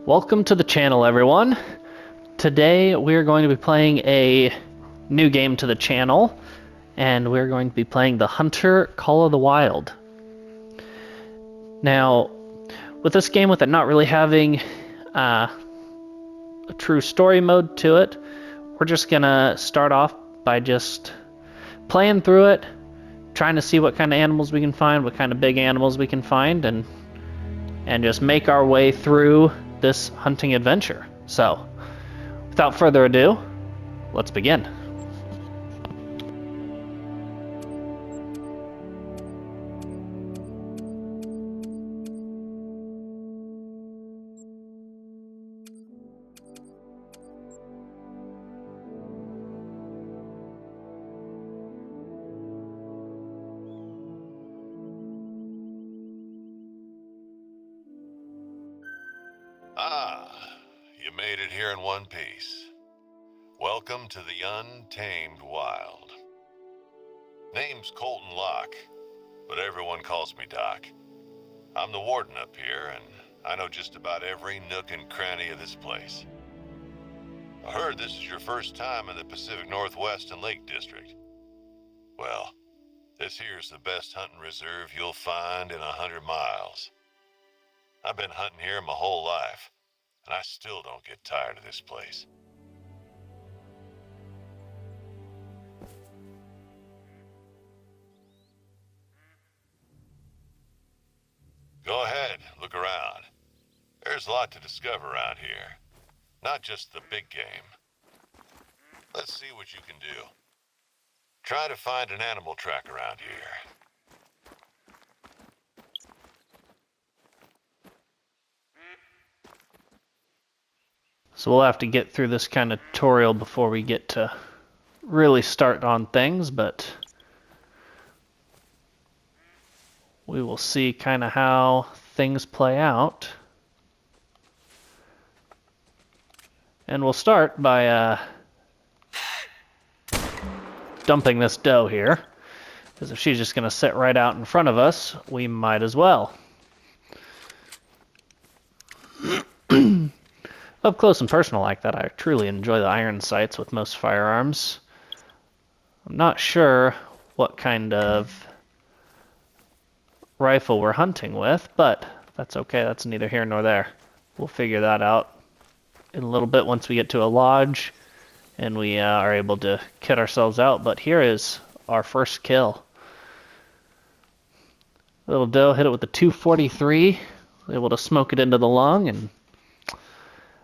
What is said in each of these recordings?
Welcome to the channel, everyone. Today we're going to be playing a new game to the channel, and we're going to be playing the Hunter Call of the Wild. Now, with this game, with it not really having a true story mode to it, we're just gonna start off by just playing through it, trying to see what kind of animals we can find, what kind of big animals we can find, and just make our way through this hunting adventure. So, without further ado, let's begin. You made it here in one piece. Welcome to the untamed wild. Name's Colton Locke, but everyone calls me Doc. I'm the warden up here, and I know just about every nook and cranny of this place. I heard this is your first time in the Pacific Northwest and Lake District. Well, this here's the best hunting reserve you'll find in 100 miles. I've been hunting here my whole life, and I still don't get tired of this place. Go ahead, look around. There's a lot to discover around here. Not just the big game. Let's see what you can do. Try to find an animal track around here. So we'll have to get through this kind of tutorial before we get to really start on things, but we will see kind of how things play out. And we'll start by dumping this doe here, because if she's just going to sit right out in front of us, we might as well. Up close and personal like that, I truly enjoy the iron sights with most firearms. I'm not sure what kind of rifle we're hunting with, but that's okay. That's neither here nor there. We'll figure that out in a little bit once we get to a lodge and we are able to kit ourselves out. But here is our first kill. Little doe hit it with the 243, able to smoke it into the lung, and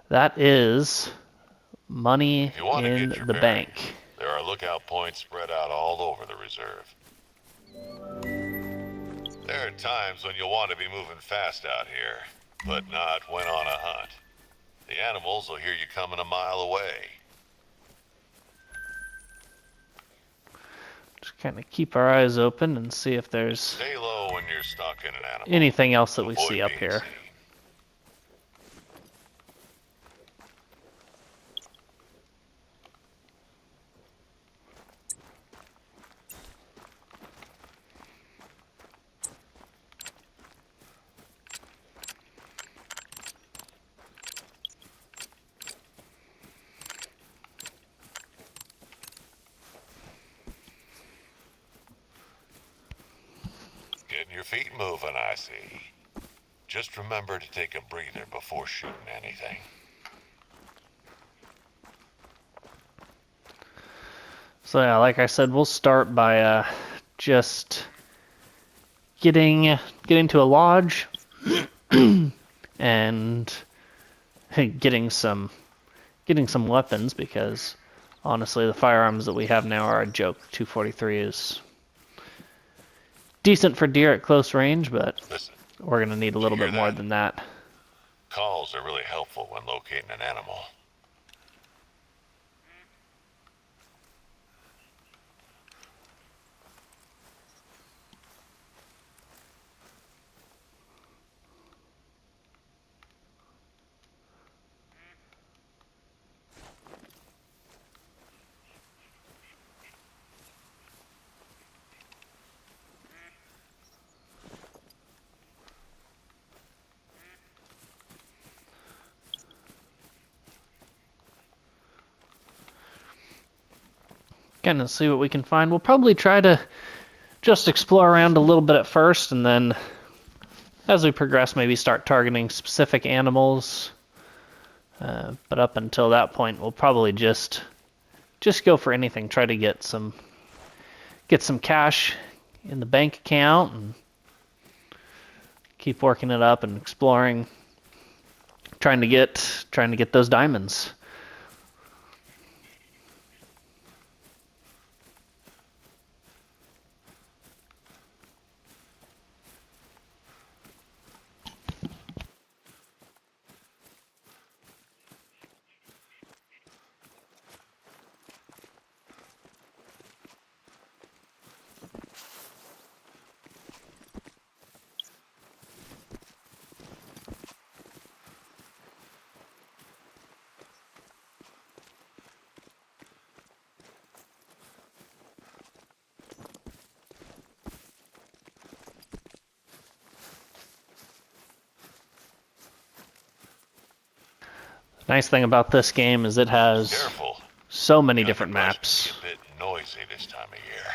that is money in the bank. There are lookout points spread out all over the reserve. There are times when you'll want to be moving fast out here, but not when on a hunt. The animals will hear you coming a mile away. Just kind of keep our eyes open and see if there's Stay low when you're stalking an animal. anything else that we see up here. Getting your feet moving, I see. Just remember to take a breather before shooting anything. So yeah, like I said, we'll start by just getting to a lodge and getting some weapons, because honestly the firearms that we have now are a joke. 243 is decent for deer at close range, but Listen, we're going to need a little bit more than that. Calls are really helpful when locating an animal. kind of see what we can find. We'll probably try to just explore around a little bit at first, and then as we progress, maybe start targeting specific animals. But up until that point, we'll probably just go for anything. Try to get some cash in the bank account and keep working it up and exploring, trying to get those diamonds. Nice thing about this game is it has Careful. so many The different underbrush maps. can be a bit noisy this time of year.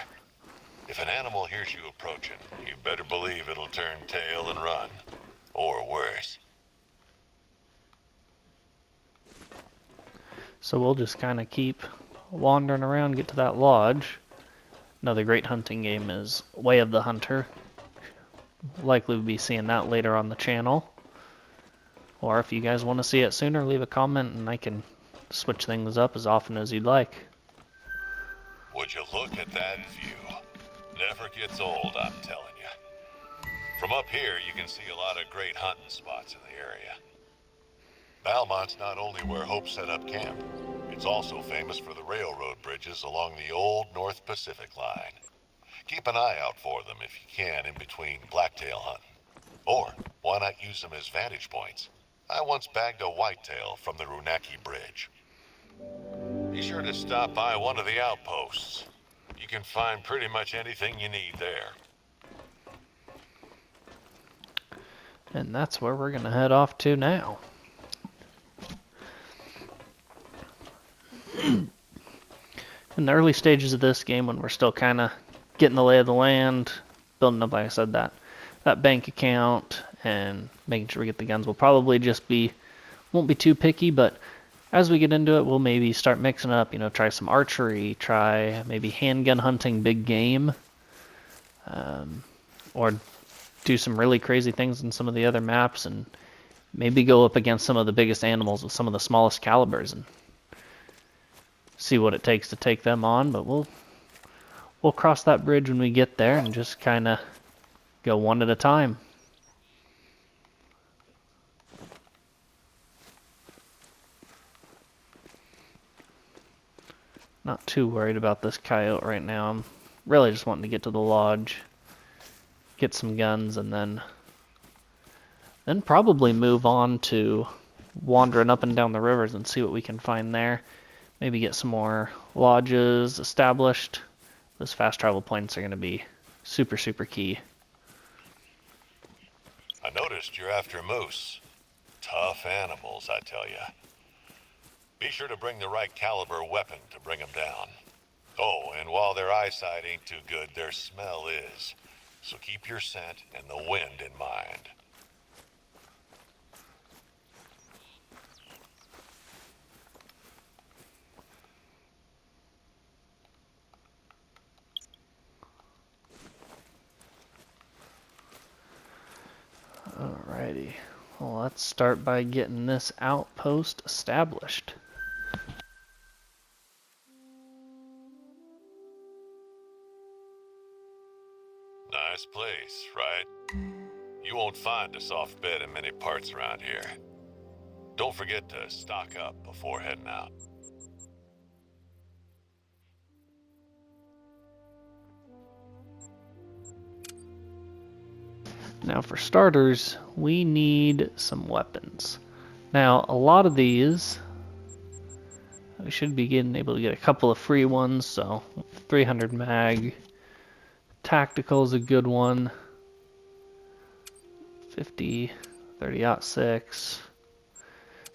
If an animal hears you approaching, you better believe it'll turn tail and run. Or worse. So we'll just kind of keep wandering around, get to that lodge. Another great hunting game is Way of the Hunter. Likely we'll be seeing that later on the channel. Or if you guys want to see it sooner, leave a comment and I can switch things up as often as you'd like. Would you look at that view? Never gets old, I'm telling you. From up here, you can see a lot of great hunting spots in the area. Valmont's not only where Hope set up camp, it's also famous for the railroad bridges along the old North Pacific line. Keep an eye out for them if you can in between blacktail hunting. Or, why not use them as vantage points? I once bagged a whitetail from the Runaki Bridge. Be sure to stop by one of the outposts. You can find pretty much anything you need there. And that's where we're going to head off to now. In the early stages of this game, when we're still kind of getting the lay of the land, building up, like I said, that bank account and making sure we get the guns, we'll probably just won't be too picky, but as we get into it, we'll maybe start mixing up, try some archery, try maybe handgun hunting big game, or do some really crazy things in some of the other maps, and maybe go up against some of the biggest animals with some of the smallest calibers and see what it takes to take them on. But we'll cross that bridge when we get there and just kind of go one at a time. Not too worried about this coyote right now. I'm really just wanting to get to the lodge, get some guns, and then probably move on to wandering up and down the rivers and see what we can find there. Maybe get some more lodges established. Those fast travel points are going to be super, super key. I noticed you're after moose. Tough animals, I tell ya. Be sure to bring the right caliber weapon to bring them down. Oh, and while their eyesight ain't too good, their smell is. So keep your scent and the wind in mind. Alrighty. Well, let's start by getting this outpost established. Nice place, right? You won't find a soft bed in many parts around here. Don't forget to stock up before heading out. Now for starters, we need some weapons. Now a lot of these, we should be able to get a couple of free ones, so 300 mag. Tactical is a good one. 50, 30-06. So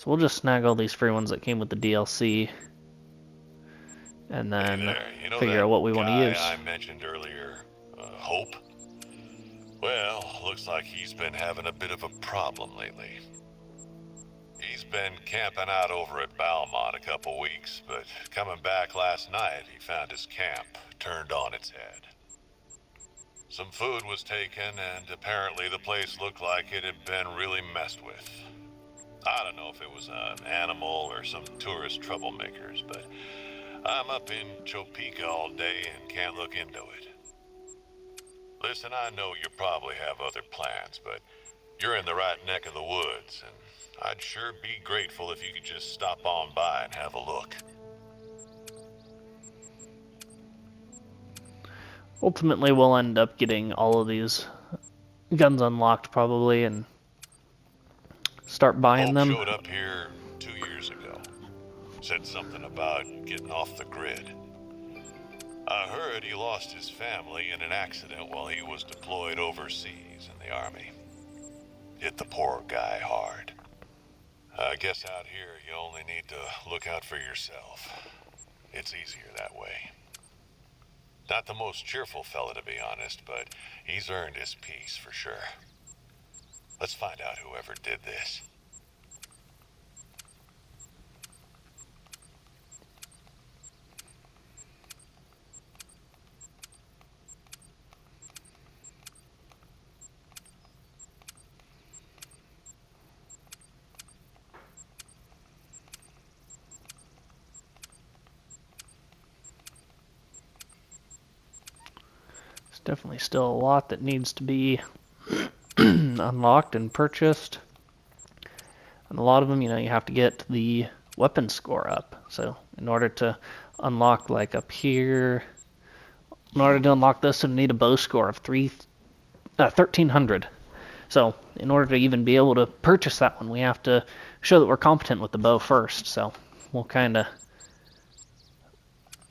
we'll just snag all these free ones that came with the DLC. and Hey then there, you know figure that out what we want to guy use. I mentioned earlier, Hope? Well, looks like he's been having a bit of a problem lately. He's been camping out over at Balmont a couple weeks, but coming back last night, he found his camp turned on its head. Some food was taken, and apparently the place looked like it had been really messed with. I don't know if it was an animal or some tourist troublemakers, but I'm up in Topeka all day and can't look into it. Listen, I know you probably have other plans, but you're in the right neck of the woods, and I'd sure be grateful if you could just stop on by and have a look. Ultimately, we'll end up getting all of these guns unlocked probably and start buying Hope them. showed up here 2 years ago. Said something about getting off the grid. I heard he lost his family in an accident while he was deployed overseas in the army. Hit the poor guy hard. I guess out here you only need to look out for yourself. It's easier that way. Not the most cheerful fella, to be honest, but he's earned his peace for sure. Let's find out whoever did this. There's definitely still a lot that needs to be unlocked and purchased. And a lot of them, you have to get the weapon score up. So in order to unlock, like up here, in order to unlock this, we need a bow score of 1,300. So in order to even be able to purchase that one, we have to show that we're competent with the bow first. So we'll kind of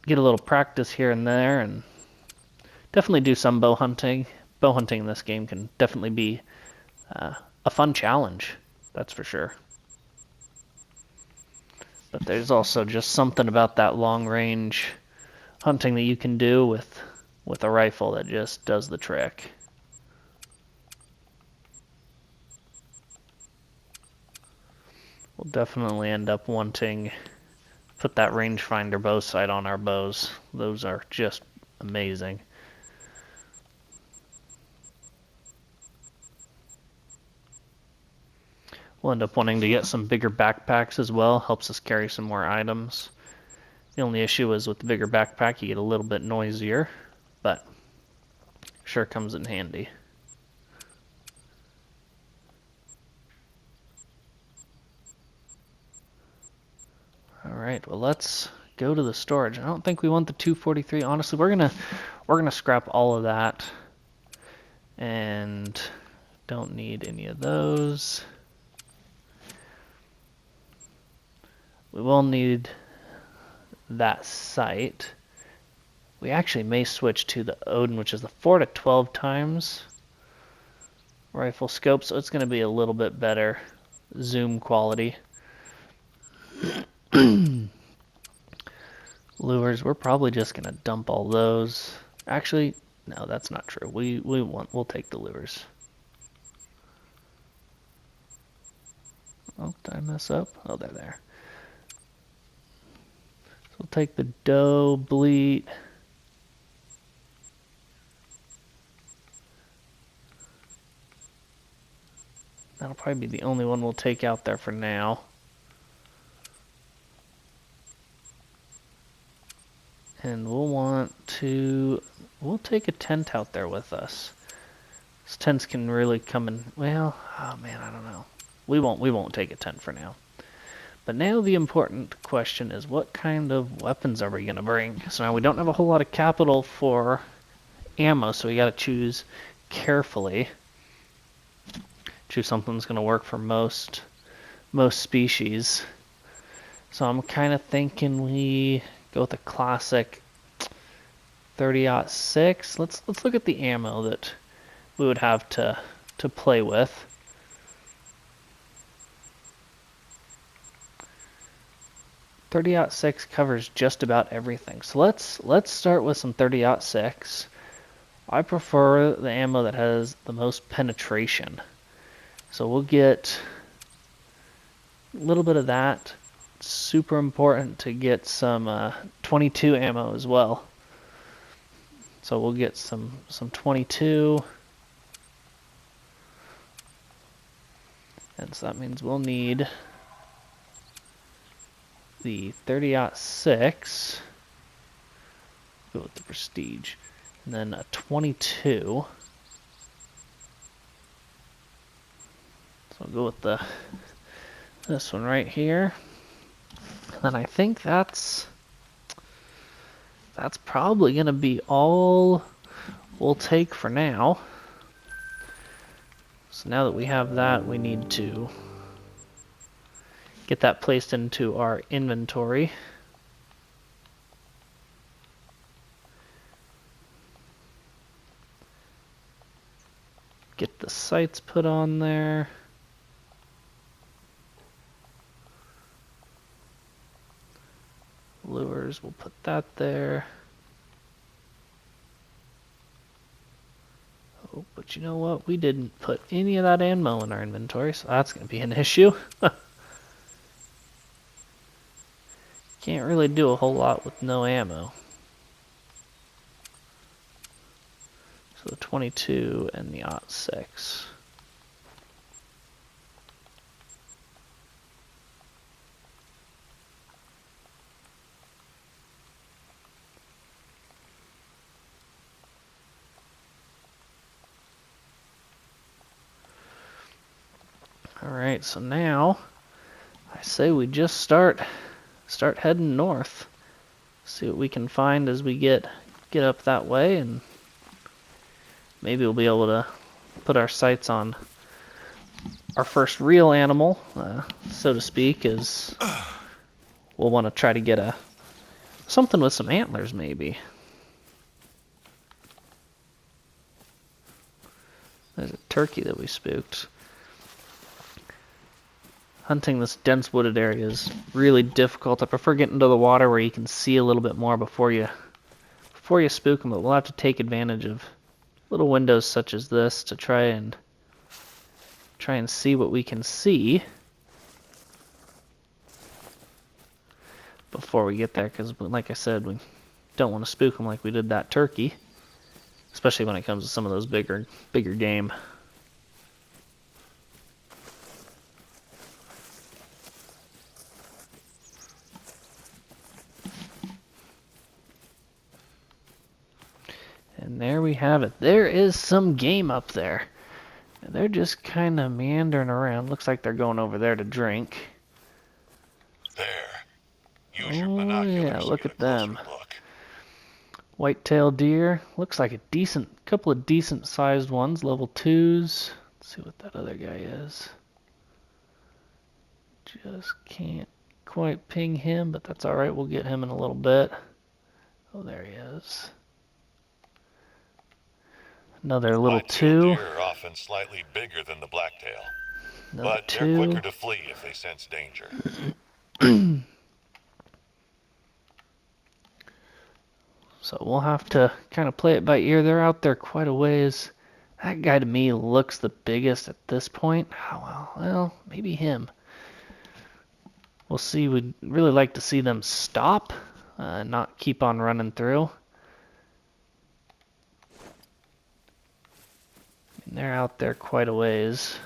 get a little practice here and there, and definitely do some bow hunting. Bow hunting in this game can definitely be a fun challenge, that's for sure. But there's also just something about that long range hunting that you can do with a rifle that just does the trick. We'll definitely end up wanting put that rangefinder bow sight on our bows. Those are just amazing. We'll end up wanting to get some bigger backpacks as well. Helps us carry some more items. The only issue is with the bigger backpack, you get a little bit noisier, but sure comes in handy. Alright, well let's go to the storage. I don't think we want the 243. Honestly, we're gonna scrap all of that. And don't need any of those. We will need that sight. We actually may switch to the Odin, which is the 4 to 12 times rifle scope, so it's going to be a little bit better zoom quality. Lures, we're probably just going to dump all those. Actually, no, that's not true. We'll take the lures. Oh, did I mess up? Oh, they're there. So we'll take the doe, bleat. That'll probably be the only one we'll take out there for now. And we'll take a tent out there with us. These tents can really come in, well, oh man, I don't know. We won't take a tent for now. But now the important question is, what kind of weapons are we going to bring? So now we don't have a whole lot of capital for ammo, so we got to choose carefully. Choose something that's going to work for most species. So I'm kind of thinking we go with a classic 30-06. Let's look at the ammo that we would have to play with. 30-06 covers just about everything. So let's start with some 30-06. I prefer the ammo that has the most penetration. So we'll get a little bit of that. It's super important to get some 22 ammo as well. So we'll get some 22. And so that means we'll need the 30-06. Go with the Prestige. And then a 22. So I'll go with this one right here. And then I think that's probably going to be all we'll take for now. So now that we have that, we need to get that placed into our inventory. Get the sights put on there. Lures, we'll put that there. Oh, but you know what? We didn't put any of that ammo in our inventory, so that's going to be an issue. Can't really do a whole lot with no ammo. So the 22 and the 06. Alright, so now I say we just start heading north. See what we can find as we get up that way, and maybe we'll be able to put our sights on our first real animal, so to speak, as we'll want to try to get something with some antlers, maybe. There's a turkey that we spooked. Hunting this dense wooded area is really difficult. I prefer getting into the water where you can see a little bit more before you spook them, but we'll have to take advantage of little windows such as this to try and see what we can see before we get there, because like I said, we don't want to spook them like we did that turkey, especially when it comes to some of those bigger game. And there we have it. There is some game up there. And they're just kind of meandering around. Looks like they're going over there to drink. There. Use your binoculars Yeah, look to get at a closer them. look. White-tailed deer. Looks like a couple of decent-sized ones, level 2s. Let's see what that other guy is. Just can't quite ping him, but that's alright. We'll get him in a little bit. Oh, there he is. Another little White-tailed 2. deer are often slightly bigger than the blacktail, Another but 2. they're quicker to flee if they sense danger. So we'll have to kind of play it by ear. They're out there quite a ways. That guy to me looks the biggest at this point. Oh, well, maybe him. We'll see. We'd really like to see them stop, not keep on running through. They're out there quite a ways.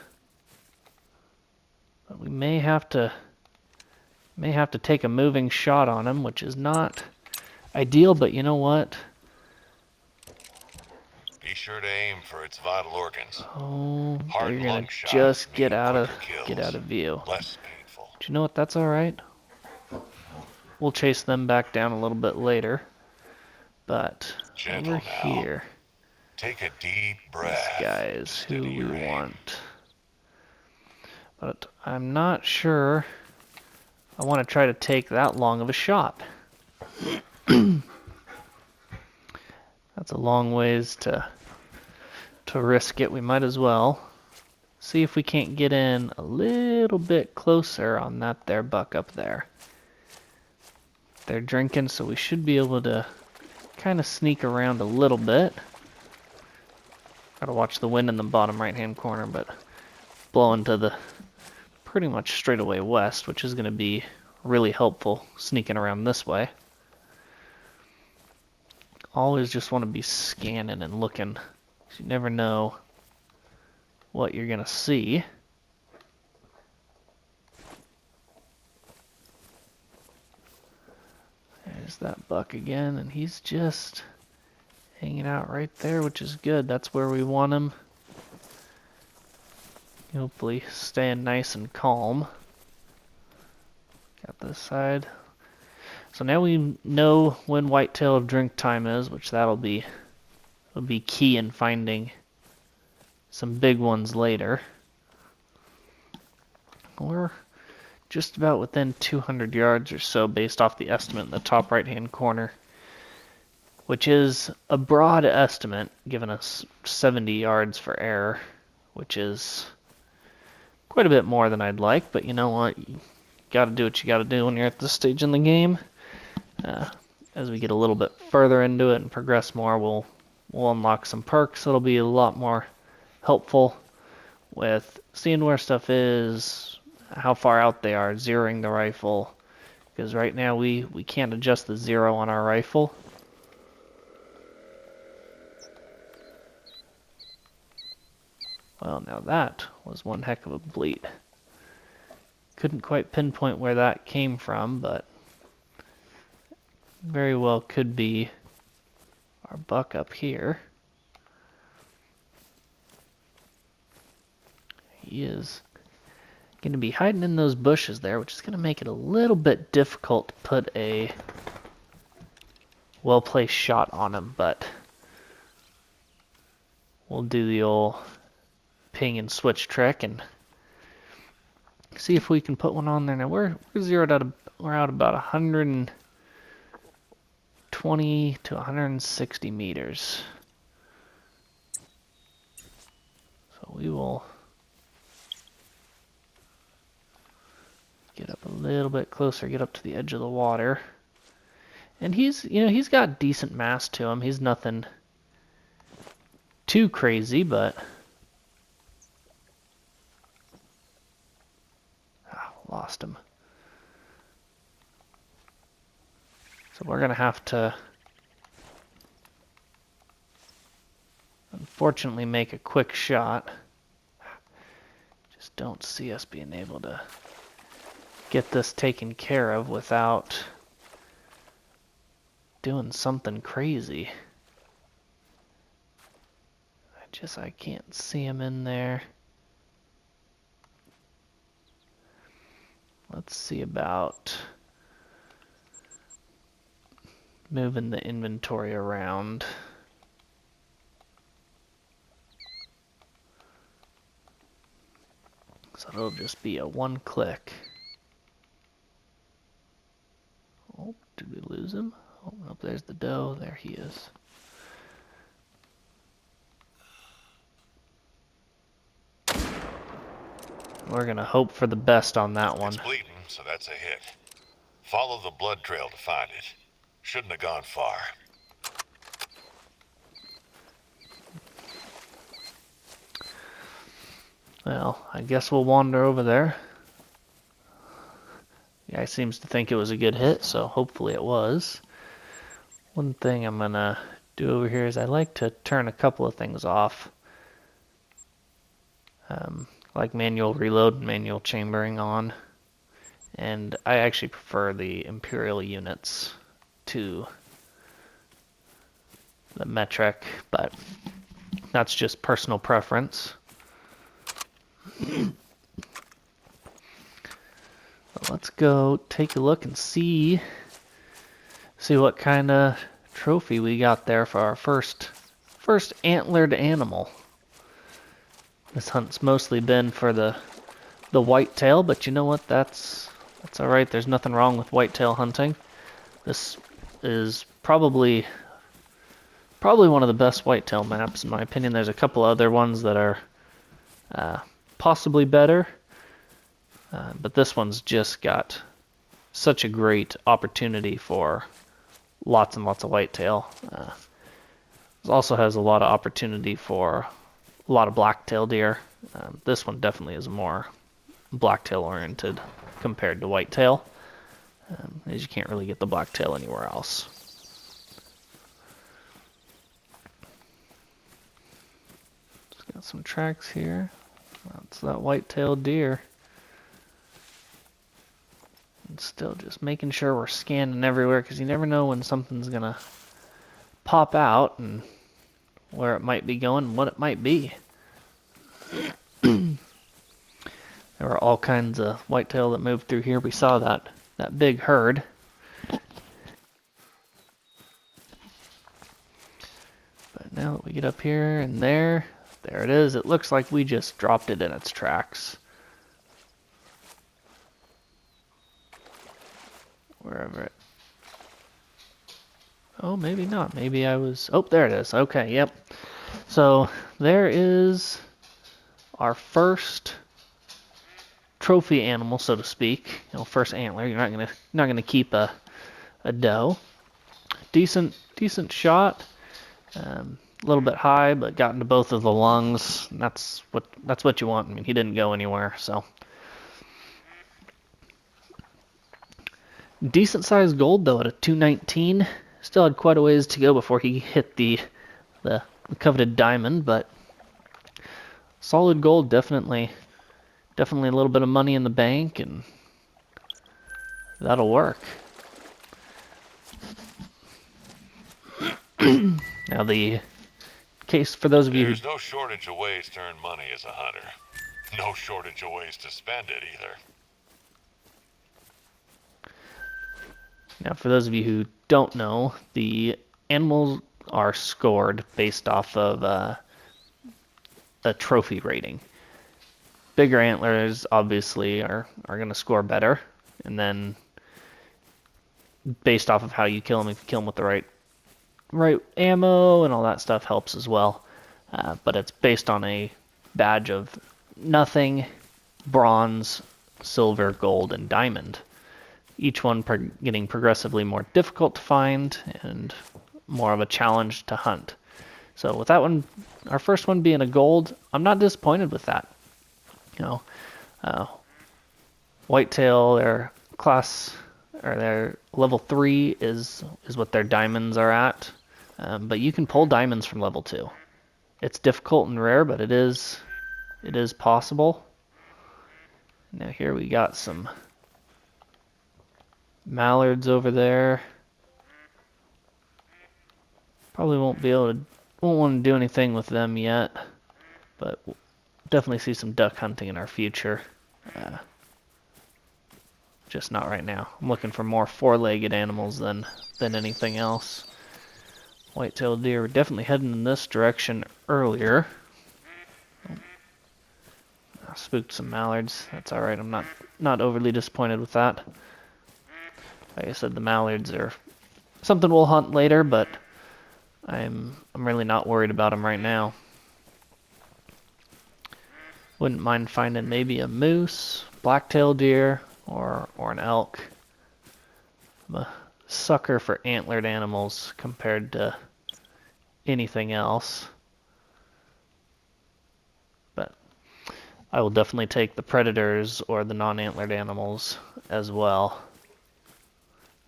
But we may have to take a moving shot on them, which is not ideal, but you know what? Be sure to aim for its vital organs. Oh, Heart they're and gonna lung shots just mean get out of quicker kills, view. less painful. Do you know what? That's all right. We'll chase them back down a little bit later. But Gentle over now. here, Take a deep breath. this guy is who Steady we your aim. want. But I'm not sure I want to try to take that long of a shot. That's a long ways to risk it. We might as well see if we can't get in a little bit closer on that there buck up there. They're drinking, so we should be able to kind of sneak around a little bit. Gotta watch the wind in the bottom right-hand corner, but blowing to the pretty much straight away west, which is going to be really helpful sneaking around this way. Always just want to be scanning and looking, 'cause you never know what you're going to see. There's that buck again, and he's just hanging out right there, which is good. That's where we want him. Hopefully staying nice and calm. Got this side. So now we know when whitetail drink time is, which will be key in finding some big ones later. We're just about within 200 yards or so based off the estimate in the top right-hand corner, which is a broad estimate, giving us 70 yards for error, which is quite a bit more than I'd like, but you know what? You gotta do what you gotta do when you're at this stage in the game. As we get a little bit further into it and progress more, we'll unlock some perks that'll be a lot more helpful with seeing where stuff is, how far out they are, zeroing the rifle, because right now we can't adjust the zero on our rifle. Well, now that was one heck of a bleat. Couldn't quite pinpoint where that came from, but very well could be our buck up here. He is going to be hiding in those bushes there, which is going to make it a little bit difficult to put a well-placed shot on him, but we'll do the old ping and switch trick and see if we can put one on there. Now we're out about 120 to 160 meters. So we will get up a little bit closer, get up to the edge of the water. And he's got decent mass to him. He's nothing too crazy, but lost him. So we're gonna have to unfortunately make a quick shot. Just don't see us being able to get this taken care of without doing something crazy. I can't see him in there. Let's see about moving the inventory around. So it'll just be a one click. Oh, did we lose him? Oh, nope, there's the doe. There he is. We're gonna hope for the best on that one. It's bleeding, so that's a hit. Follow the blood trail to find it. Shouldn't have gone far. Well, I guess we'll wander over there. The guy seems to think it was a good hit, so hopefully it was. One thing I'm gonna do over here is I like to turn a couple of things off. Like manual reload and manual chambering on. And I actually prefer the Imperial units to the metric, but that's just personal preference. So let's go take a look and see what kind of trophy we got there for our first antlered animal. This hunt's mostly been for the whitetail, but you know what? That's all right. There's nothing wrong with whitetail hunting. This is probably one of the best whitetail maps in my opinion. There's a couple other ones that are possibly better, but this one's just got such a great opportunity for lots and lots of whitetail. It also has a lot of opportunity for a lot of blacktail deer. This one definitely is more blacktail oriented compared to whitetail, as you can't really get the blacktail anywhere else. Just got some tracks here. That's that white-tailed deer. And still just making sure we're scanning everywhere, because you never know when something's gonna pop out and where it might be going and what it might be. There were all kinds of whitetail that moved through here. We saw that big herd. But now that we get up here and there it is. It looks like we just dropped it in its tracks. Wherever it... Oh, maybe not. Maybe I was... Oh, there it is. Okay, yep. So there is our first trophy animal, so to speak. First antler. You're not gonna keep a doe. Decent shot. A little bit high, but got into both of the lungs. That's what you want. I mean, he didn't go anywhere, so. Decent sized gold though at a 219. Still had quite a ways to go before he hit the coveted diamond, but solid gold, definitely a little bit of money in the bank, and that'll work. Now the case for those of you who... There's no shortage of ways to earn money as a hunter. No shortage of ways to spend it either. Now, for those of you who don't know, the animals are scored based off of a trophy rating. Bigger antlers obviously are going to score better, and then based off of how you kill them, if you kill them with the right ammo and all that stuff helps as well. But it's based on a badge of nothing, bronze, silver, gold, and diamond. Each one getting progressively more difficult to find and more of a challenge to hunt. So with that one, our first one being a gold, I'm not disappointed with that. Whitetail, their class or their level 3 is what their diamonds are at. But you can pull diamonds from level 2. It's difficult and rare, but it is possible. Now here we got some mallards over there. Probably won't want to do anything with them yet, but we'll definitely see some duck hunting in our future. Just not right now. I'm looking for more four-legged animals than anything else. White-tailed deer were definitely heading in this direction earlier. I spooked some mallards. That's all right. I'm not overly disappointed with that. Like I said, the mallards are something we'll hunt later, but I'm really not worried about them right now. Wouldn't mind finding maybe a moose, black-tailed deer, or an elk. I'm a sucker for antlered animals compared to anything else. But I will definitely take the predators or the non-antlered animals as well.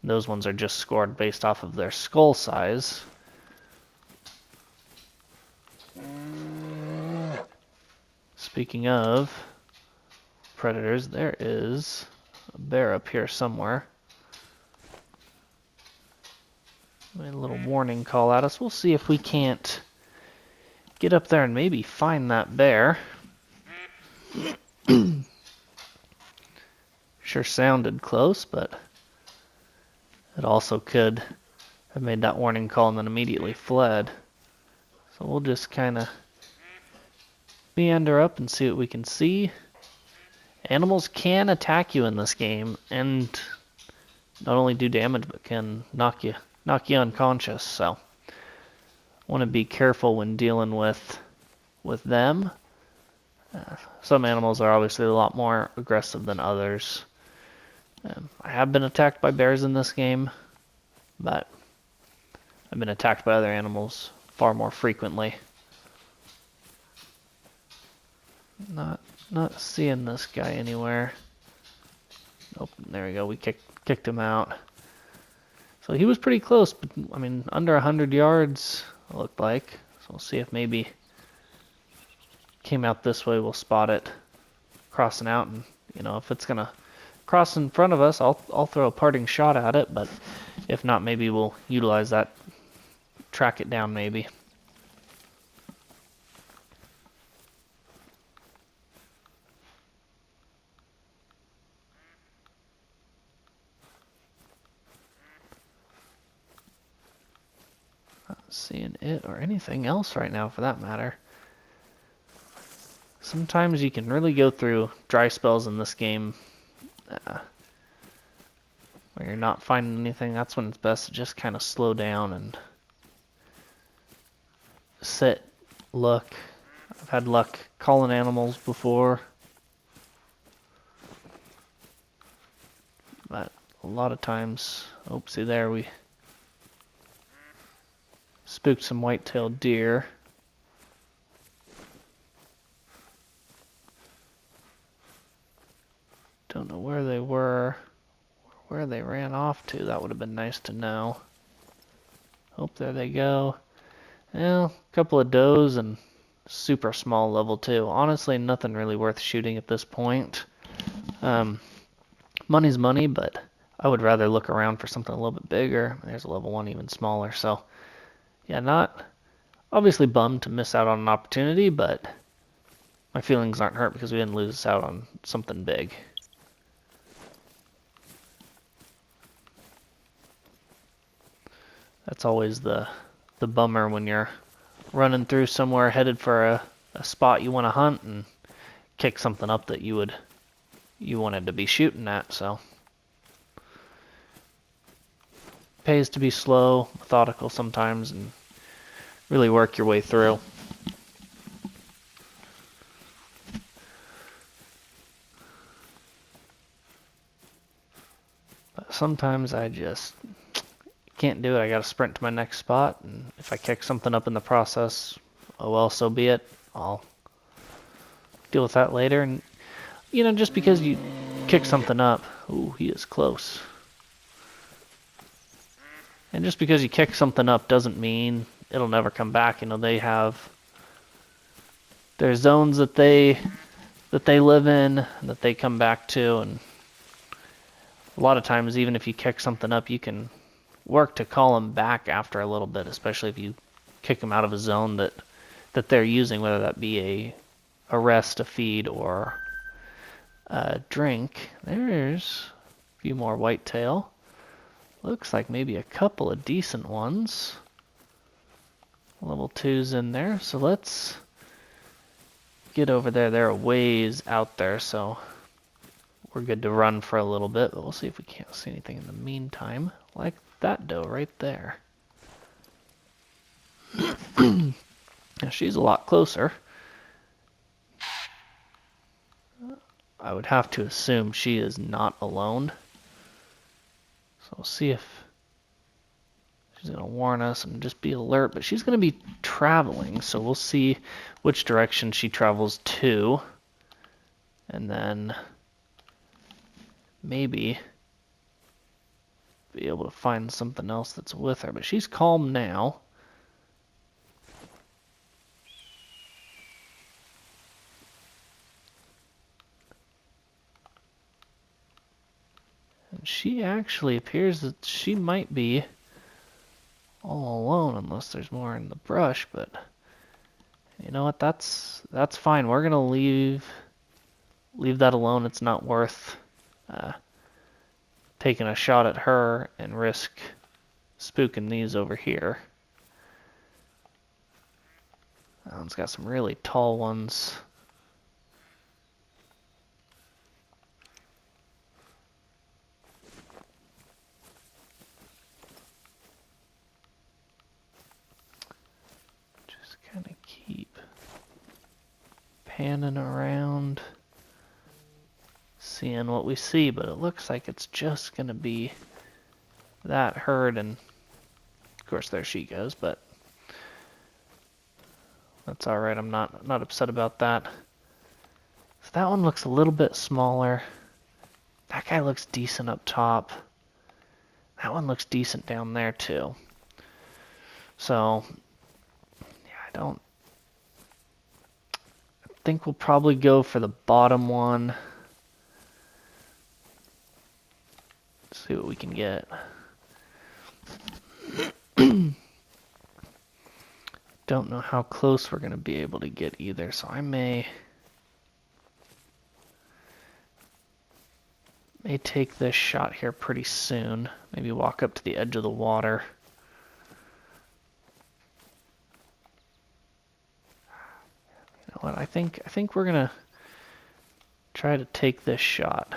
Those ones are just scored based off of their skull size. Speaking of predators, there is a bear up here somewhere. Made a little warning call at us. We'll see if we can't get up there and maybe find that bear. Sure sounded close, but it also could have made that warning call and then immediately fled. So we'll just kind of meander up and see what we can see. Animals can attack you in this game and not only do damage but can knock you unconscious. So want to be careful when dealing with them. Some animals are obviously a lot more aggressive than others. I have been attacked by bears in this game, but I've been attacked by other animals far more frequently. Not seeing this guy anywhere. Nope, there we go. We kicked him out. So he was pretty close, but I mean, under 100 yards, it looked like. So we'll see if maybe came out this way, we'll spot it crossing out, and if it's gonna cross in front of us, I'll throw a parting shot at it, but if not, maybe we'll utilize that, track it down maybe. Not seeing it or anything else right now for that matter. Sometimes you can really go through dry spells in this game where you're not finding anything. That's when it's best to just kind of slow down and sit, look. I've had luck calling animals before, but a lot of times, oopsie, there we spooked some white-tailed deer. Don't know where they were, where they ran off to. That would have been nice to know. Oh, there they go. Well, a couple of does and super small level 2. Honestly, nothing really worth shooting at this point. Money's money, but I would rather look around for something a little bit bigger. There's a level 1 even smaller, so yeah, not obviously bummed to miss out on an opportunity, but my feelings aren't hurt because we didn't lose out on something big. That's always the bummer when you're running through somewhere headed for a spot you want to hunt and kick something up that you wanted to be shooting at. So pays to be slow, methodical sometimes, and really work your way through. But sometimes I just can't do it. I gotta sprint to my next spot, and if I kick something up in the process, oh well, so be it. I'll deal with that later. And just because you kick something up, ooh, he is close. And just because you kick something up doesn't mean it'll never come back. They have their zones that they live in, that they come back to, and a lot of times, even if you kick something up, you can work to call them back after a little bit, especially if you kick them out of a zone that they're using, whether that be a rest, a feed, or a drink. There's a few more whitetail. Looks like maybe a couple of decent ones. Level 2's in there, so let's get over there. They're a ways out there, so we're good to run for a little bit, but we'll see if we can't see anything in the meantime, like that doe right there. Now she's a lot closer. I would have to assume she is not alone. So we'll see if she's going to warn us and just be alert, but she's going to be traveling, so we'll see which direction she travels to, and then maybe be able to find something else that's with her. But she's calm now. And she actually appears that she might be all alone, unless there's more in the brush, but you know what, that's fine. We're gonna leave that alone. It's not worth taking a shot at her and risk spooking these over here. That one's got some really tall ones. Just kind of keep panning around, seeing what we see, but it looks like it's just gonna be that herd, and of course there she goes, but that's all right. I'm not upset about that. So that one looks a little bit smaller. That guy looks decent up top. That one looks decent down there too. So yeah, I think we'll probably go for the bottom one. Let's see what we can get. Don't know how close we're going to be able to get either, so I may take this shot here pretty soon. Maybe walk up to the edge of the water. You know what? I think we're going to try to take this shot.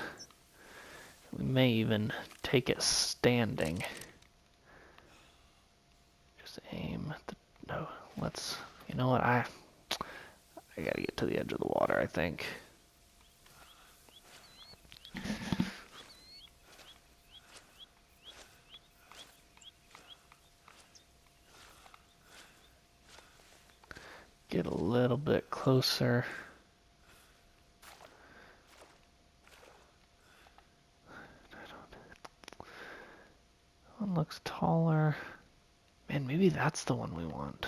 We may even take it standing. Just aim at the... No, let's... You know what? I gotta get to the edge of the water, I think. Get a little bit closer. One looks taller. Man, maybe that's the one we want.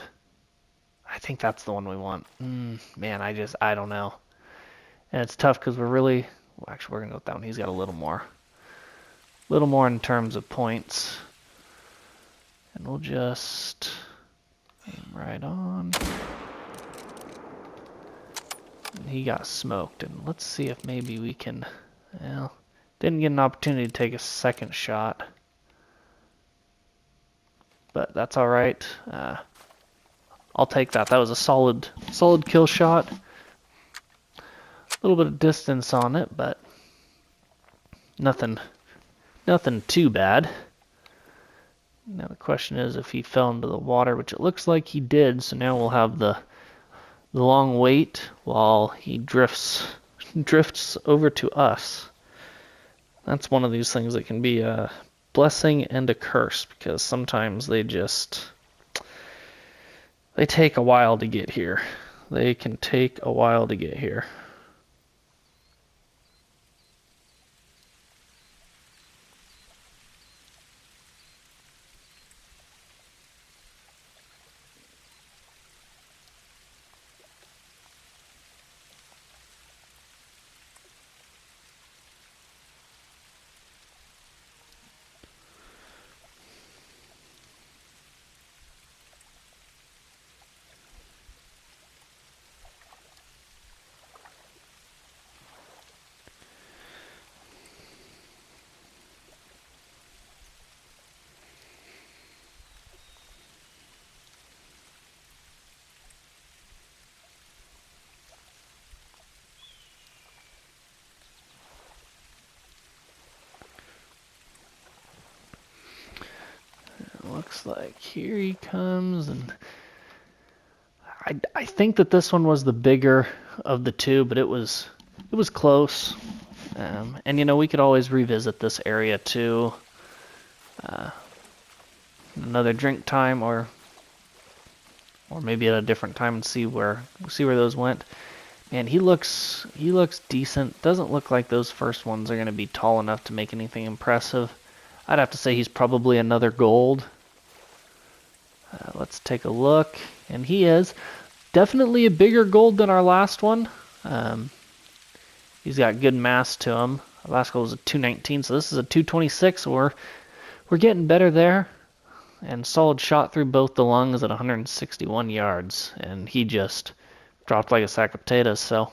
I think that's the one we want. Man, I don't know. And it's tough because we're really... Well, actually, we're going to go with that one. He's got a little more. A little more in terms of points. And we'll just aim right on. And he got smoked. And let's see if maybe we can... Well, didn't get an opportunity to take a second shot. But that's all right. I'll take that. That was a solid kill shot. A little bit of distance on it, but nothing too bad. Now the question is if he fell into the water, which it looks like he did. So now we'll have the long wait while he drifts over to us. That's one of these things that can be a blessing and a curse, because sometimes they take a while to get here. They can take a while to get here. Looks like here he comes, and I think that this one was the bigger of the two, but it was close. And you know, we could always revisit this area too. Another drink time, or maybe at a different time, and see where those went. Man, he looks decent. Doesn't look like those first ones are going to be tall enough to make anything impressive. I'd have to say he's probably another gold. Let's take a look, and he is definitely a bigger gold than our last one. He's got good mass to him. Our last gold was a 219, so this is a 226. So we're getting better there. And solid shot through both the lungs at 161 yards, and he just dropped like a sack of potatoes. So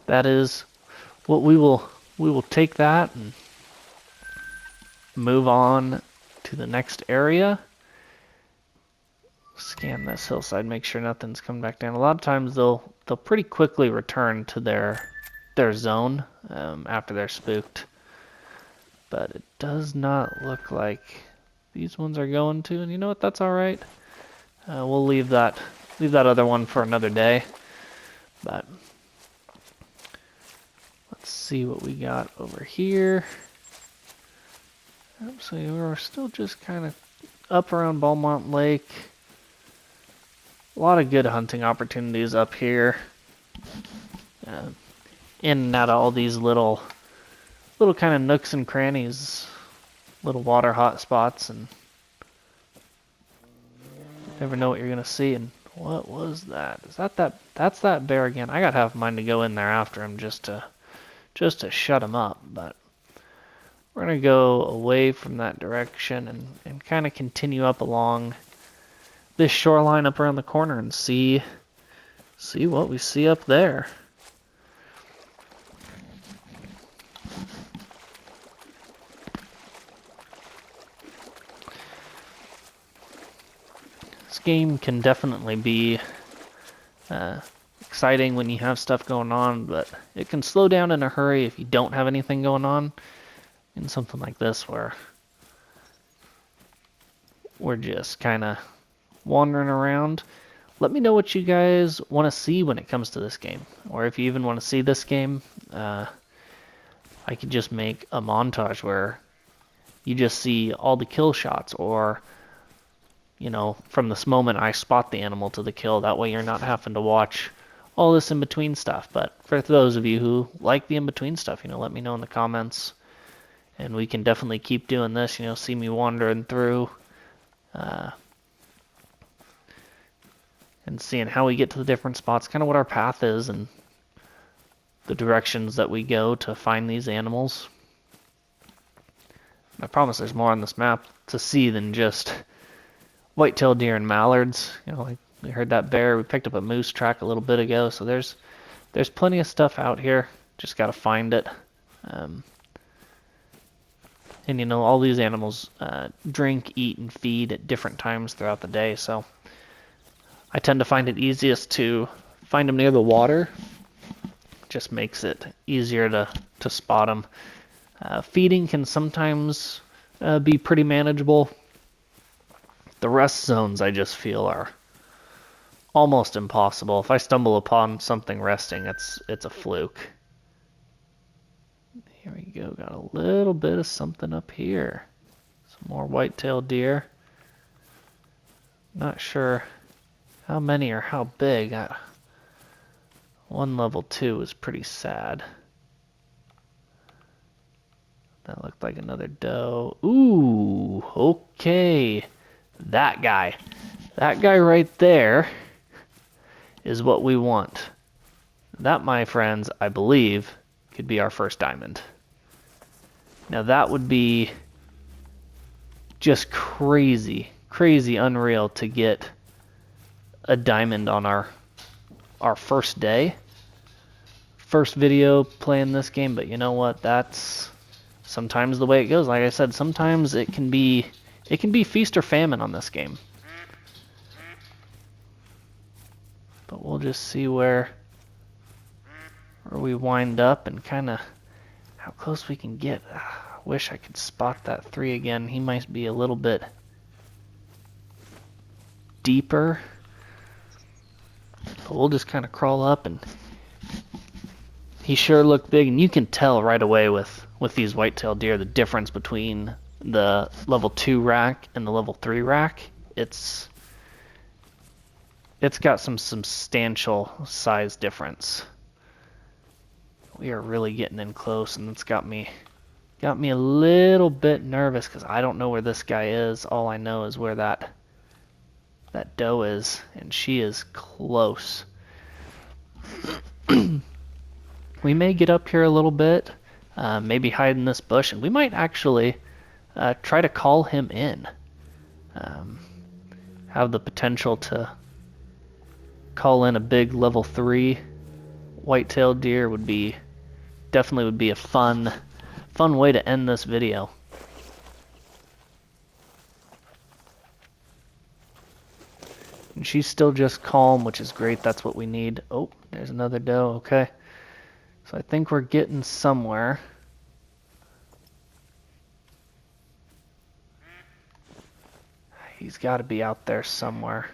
that is what we will take that and move on to the next area. Scan this hillside, make sure nothing's coming back down. A lot of times they'll pretty quickly return to their zone after they're spooked, but it does not look like these ones are going to. And you know what? That's all right. We'll leave that other one for another day. But let's see what we got over here. So we're still just kind of up around Beaumont Lake. A lot of good hunting opportunities up here. In and out of all these little kind of nooks and crannies, little water hot spots, and you never know what you're gonna see. And what was that? Is that's that bear again? I got half mine to go in there after him just to shut him up, but we're gonna go away from that direction and kind of continue up along this shoreline up around the corner and see what we see up there. This game can definitely be exciting when you have stuff going on, but it can slow down in a hurry if you don't have anything going on. In something like this where we're just kind of wandering around. Let me know what you guys want to see when it comes to this game, or if you even want to see this game. I could just make a montage where you just see all the kill shots, or from this moment I spot the animal to the kill. That way you're not having to watch all this in between stuff. But for those of you who like the in between stuff, let me know in the comments. And we can definitely keep doing this, see me wandering through and seeing how we get to the different spots, kind of what our path is and the directions that we go to find these animals. And I promise there's more on this map to see than just white-tailed deer and mallards. Like we heard that bear, we picked up a moose track a little bit ago, so there's plenty of stuff out here, just got to find it. And all these animals drink, eat, and feed at different times throughout the day, so I tend to find it easiest to find them near the water. Just makes it easier to spot them. Feeding can sometimes be pretty manageable. The rest zones I just feel are almost impossible. If I stumble upon something resting, it's a fluke. Here we go, got a little bit of something up here. Some more white-tailed deer. Not sure how many or how big. One level 2 is pretty sad. That looked like another doe. Ooh, okay. That guy. That guy right there is what we want. That, my friends, I believe, could be our first diamond. Now that would be just crazy, unreal to get a diamond on our first day. First video playing this game, but you know what? That's sometimes the way it goes. Like I said, sometimes it can be feast or famine on this game. But we'll just see where we wind up and kind of how close we can get. I wish I could spot that 3 again. He might be a little bit deeper. But we'll just kind of crawl up, and he sure looked big, and you can tell right away with these white-tailed deer the difference between the level 2 rack and the level 3 rack. It's got some substantial size difference. We are really getting in close, and it's got me a little bit nervous because I don't know where this guy is. All I know is where that doe is, and she is close. We may get up here a little bit, maybe hide in this bush, and we might actually try to call him in. Have the potential to call in a big level 3 white-tailed deer would definitely be a fun way to end this video. And she's still just calm, which is great. That's what we need. Oh, there's another doe. Okay. So I think we're getting somewhere. He's got to be out there somewhere.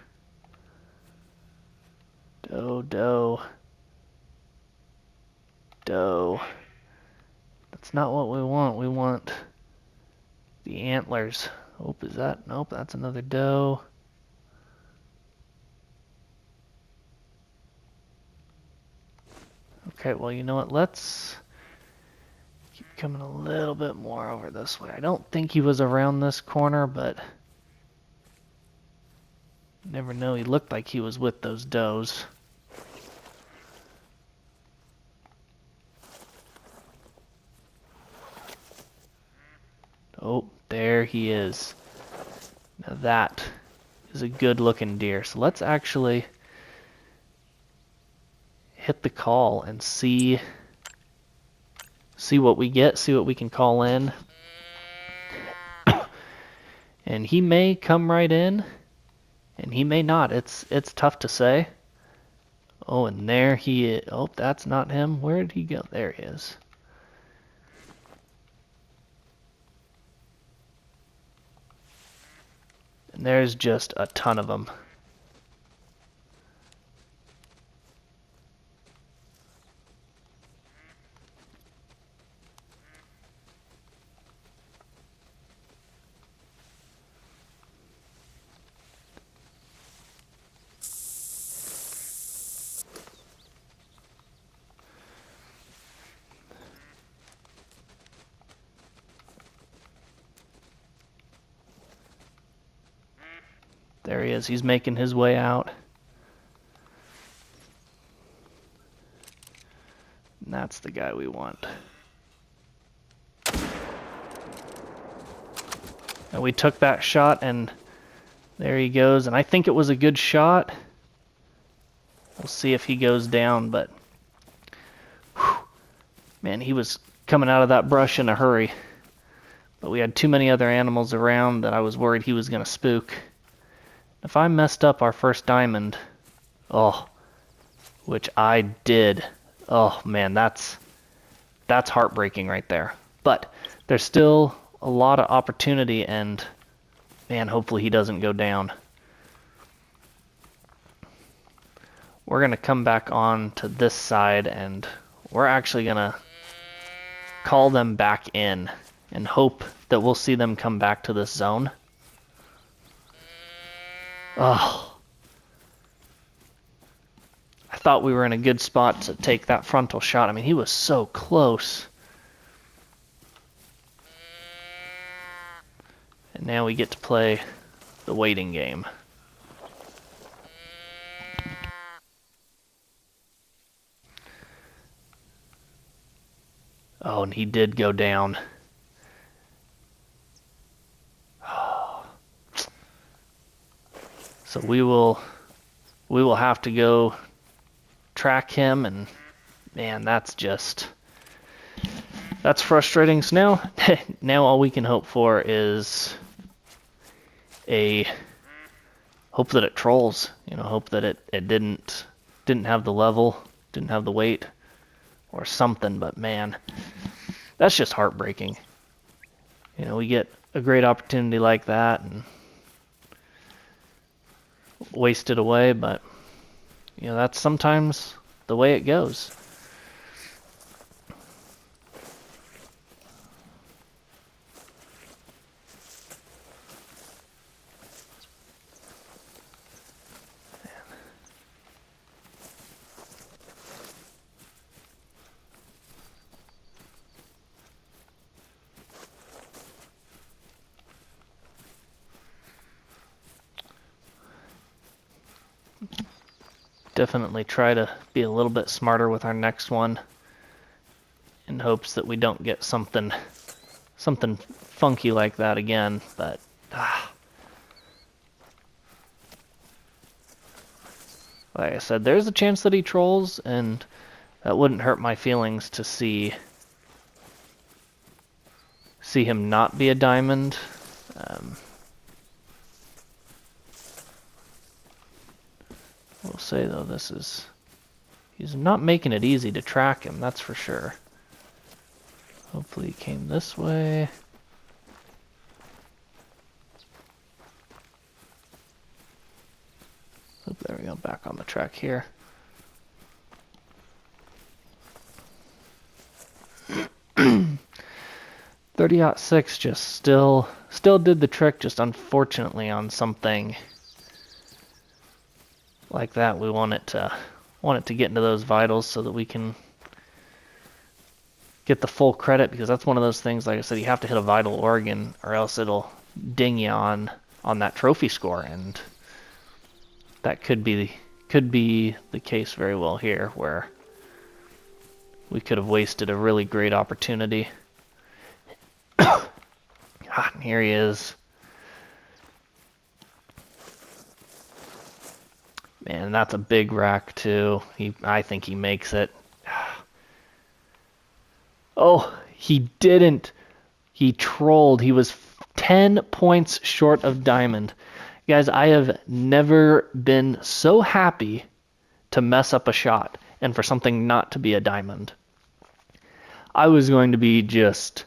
Doe, doe, doe. That's not what we want. We want the antlers. Oh, is that? Nope, that's another doe. Okay, well, you know what? Let's keep coming a little bit more over this way. I don't think he was around this corner, but you never know. He looked like he was with those does. Oh, there he is. Now that is a good looking deer. So let's actually hit the call and see what we get, see what we can call in. And he may come right in, and he may not. It's tough to say. Oh, and there he is. Oh, that's not him. Where did he go? There he is. And there's just a ton of them. There he is. He's making his way out. And that's the guy we want. And we took that shot, and there he goes. And I think it was a good shot. We'll see if he goes down, but whew, man, he was coming out of that brush in a hurry. But we had too many other animals around that I was worried he was going to spook. If I messed up our first diamond, oh, which I did, oh man, that's heartbreaking right there. But there's still a lot of opportunity, and man, hopefully he doesn't go down. We're going to come back on to this side, and we're actually going to call them back in and hope that we'll see them come back to this zone. Oh, I thought we were in a good spot to take that frontal shot. I mean, he was so close. And now we get to play the waiting game. Oh, and he did go down. So we will have to go track him, and man, that's frustrating. So now all we can hope for is hope that it trolls. Hope that it didn't have the level, didn't have the weight, or something. But man, that's just heartbreaking. We get a great opportunity like that and waste it away, but that's sometimes the way it goes. Definitely try to be a little bit smarter with our next one in hopes that we don't get something funky like that again. But like I said, there's a chance that he trolls, and that wouldn't hurt my feelings to see him not be a diamond. We'll say though, he's not making it easy to track him, that's for sure. Hopefully he came this way. Oh, there we go, back on the track here. 30-06 just still did the trick, just unfortunately on something like that. We want it to get into those vitals so that we can get the full credit, because that's one of those things, like I said, you have to hit a vital organ or else it'll ding you on that trophy score, and that could be the case very well here, where we could have wasted a really great opportunity. Ah, and here he is. Man, that's a big rack too. I think he makes it. Oh, he didn't. He trolled. He was 10 points short of diamond. Guys, I have never been so happy to mess up a shot and for something not to be a diamond. I was going to be just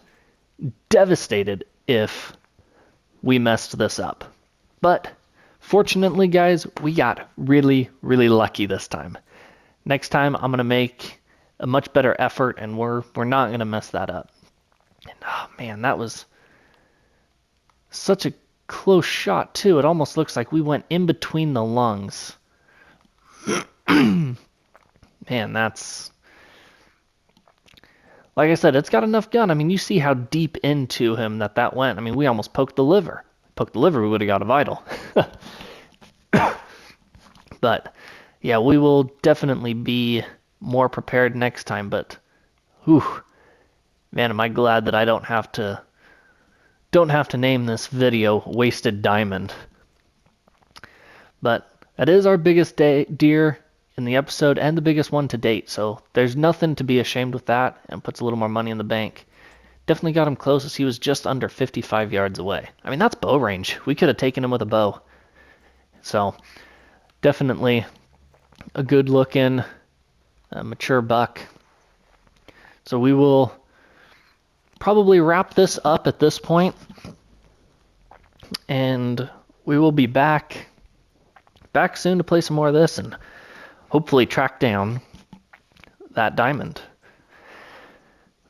devastated if we messed this up. But fortunately, guys, we got really, really lucky this time. Next time, I'm going to make a much better effort, and we're not going to mess that up. And, oh, man, that was such a close shot, too. It almost looks like we went in between the lungs. Man, that's... Like I said, it's got enough gun. I mean, you see how deep into him that went. I mean, we almost poked the liver. Poked the liver, we would have got a vital. But, yeah, we will definitely be more prepared next time. But, whew, man, am I glad that I don't have to name this video Wasted Diamond. But that is our biggest deer in the episode and the biggest one to date, so there's nothing to be ashamed with that, and puts a little more money in the bank. Definitely got him close, as he was just under 55 yards away. I mean, that's bow range. We could have taken him with a bow. So definitely a good looking mature buck. So we will probably wrap this up at this point, and we will be back soon to play some more of this and hopefully track down that diamond.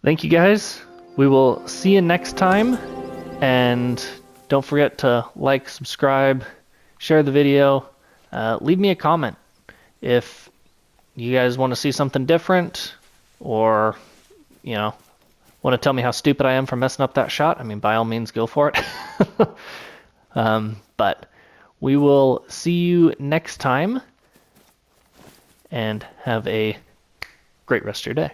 Thank you, guys. We will see you next time, and don't forget to like, subscribe, share the video, leave me a comment if you guys want to see something different, or want to tell me how stupid I am for messing up that shot. I mean, by all means, go for it. But we will see you next time, and have a great rest of your day.